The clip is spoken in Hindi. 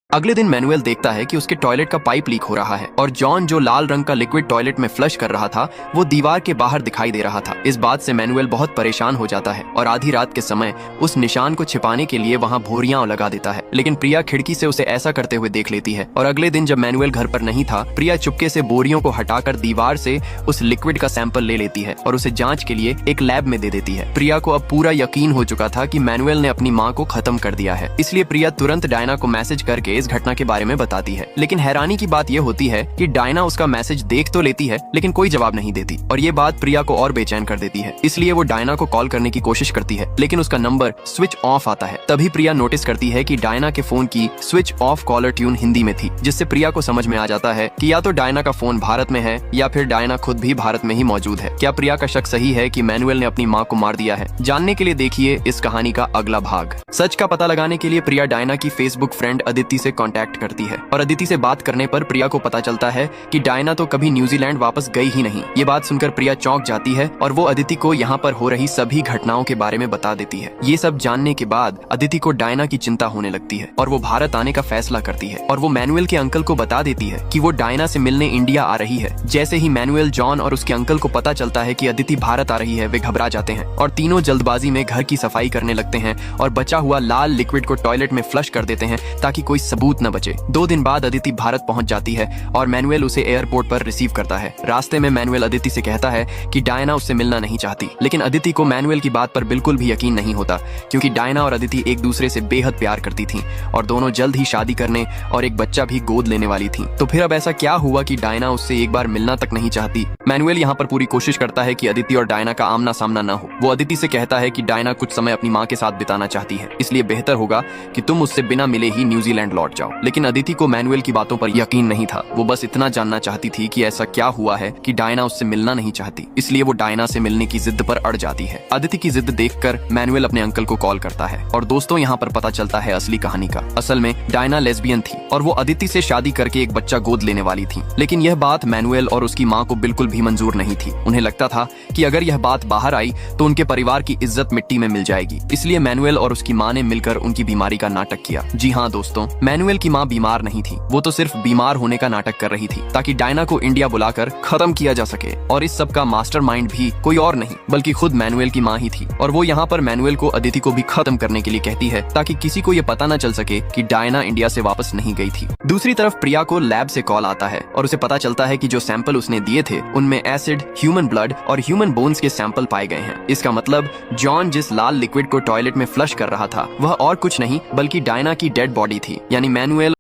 अगले दिन मैनुअल देखता है कि उसके टॉयलेट का पाइप लीक हो रहा है और जॉन जो लाल रंग का लिक्विड टॉयलेट में फ्लश कर रहा था वो दीवार के बाहर दिखाई दे रहा था। इस बात से मैनुअल बहुत परेशान हो जाता है और आधी रात के समय उस निशान को छिपाने के लिए वहाँ भोरियां लगा देता है। लेकिन प्रिया खिड़की से उसे ऐसा करते हुए देख लेती है और अगले दिन जब मैनुअल घर पर नहीं था, प्रिया चुपके से बोरियों को हटाकर दीवार से उस लिक्विड का सैंपल ले लेती है और उसे जाँच के लिए एक लैब में दे देती है। प्रिया को अब पूरा यकीन हो चुका था कि मैनुअल ने अपनी माँ को खत्म कर दिया है, इसलिए प्रिया तुरंत डायना को मैसेज करके इस घटना के बारे में बताती है। लेकिन हैरानी की बात यह होती है कि डायना उसका मैसेज देख तो लेती है लेकिन कोई जवाब नहीं देती और ये बात प्रिया को और बेचैन कर देती है। इसलिए वो डायना को कॉल करने की कोशिश करती है लेकिन उसका नंबर स्विच ऑफ आता है। तभी प्रिया नोटिस करती है कि डायना के फोन की switch off caller tune Hindi में थी, जिससे प्रिया को समझ में आ जाता है कि या तो डायना का फोन भारत में है या फिर डायना खुद भी भारत में ही मौजूद है। क्या प्रिया का शक सही है कि मैनुअल ने अपनी माँ को मार दिया है? जानने के लिए देखिए इस कहानी का अगला भाग। सच का पता लगाने के लिए प्रिया डायना की फेसबुक फ्रेंड अदिति से कांटेक्ट करती है और अदिति से बात करने पर प्रिया को पता चलता है कि डायना तो कभी न्यूजीलैंड वापस गई ही नहीं। ये बात सुनकर प्रिया चौंक जाती है और वो अदिति को यहाँ पर हो रही सभी घटनाओं के बारे में बता देती है। ये सब जानने के बाद अदिति को डायना की चिंता होने लगती है और वो भारत आने का फैसला करती है और वो मैनुअल के अंकल को बता देती है कि वो डायना से मिलने इंडिया आ रही है। जैसे ही मैनुअल, जॉन और उसके अंकल को पता चलता है कि अदिति भारत आ रही है, वे घबरा जाते हैं और तीनों जल्दबाजी में घर की सफाई करने लगते हैं और बचा हुआ लाल लिक्विड को टॉयलेट में फ्लश कर देते हैं ताकि कोई सबूत न बचे। 2 दिन बाद अदिति भारत पहुंच जाती है और मैनुअल उसे एयरपोर्ट पर रिसीव करता है। रास्ते में मैनुअल अदिति से कहता है कि डायना उससे मिलना नहीं चाहती, लेकिन अदिति को मैनुअल की बात पर बिल्कुल भी यकीन नहीं होता क्योंकि डायना और अदिति एक दूसरे से बेहद प्यार करती थीं और दोनों जल्द ही शादी करने और एक बच्चा भी गोद लेने वाली थीं। तो फिर अब ऐसा क्या हुआ कि डायना उससे एक बार मिलना तक नहीं चाहती? मैनुअल यहाँ पर पूरी कोशिश करता है कि अदिति और डायना का आमना सामना न हो। वो अदिति से कहता है कि डायना कुछ समय अपनी माँ के साथ बिताना चाहती है, इसलिए बेहतर होगा कि तुम उससे बिना मिले ही न्यूजीलैंड लौट जाओ। लेकिन अदिति को मैनुअल की बातों पर यकीन नहीं था। वो बस इतना जानना चाहती थी कि ऐसा क्या हुआ है कि डायना उससे मिलना नहीं चाहती, इसलिए वो डायना से मिलने की जिद पर अड़ जाती है। अदिति की जिद देखकर मैनुअल अपने अंकल को कॉल करता है और दोस्तों यहाँ पर पता चलता है असली कहानी का। असल में डायना लेस्बियन थी और वो अदिति से शादी करके एक बच्चा गोद लेने वाली थी। लेकिन यह बात मैनुअल और उसकी माँ को बिल्कुल भी मंजूर नहीं थी। उन्हें लगता था कि अगर यह बात बाहर आई तो उनके परिवार की इज्जत मिट्टी में मिल जाएगी, इसलिए मैनुअल और उसकी माँ ने मिलकर उनकी बीमारी का नाटक किया। जी हाँ दोस्तों, मैनुअल की माँ बीमार नहीं थी, वो तो सिर्फ बीमार होने का नाटक कर रही थी ताकि डायना को इंडिया बुलाकर खत्म किया जा सके। और इस सब का मास्टरमाइंड भी कोई और नहीं बल्कि खुद मैनुअल की माँ ही थी और वो यहाँ पर मैनुअल को अदिति को भी खत्म करने के लिए कहती है ताकि किसी को ये पता न चल सके कि डायना इंडिया से वापस नहीं गई थी। दूसरी तरफ प्रिया को लैब से कॉल आता है और उसे पता चलता है कि जो सैंपल उसने दिए थे उनमें एसिड, ह्यूमन ब्लड और ह्यूमन बोन्स के सैंपल पाए गए हैं। इसका मतलब जॉन जिस लाल लिक्विड को टॉयलेट में फ्लश कर रहा था वह और कुछ नहीं बल्कि डायना की डेड बॉडी थी। यानी मैनुअल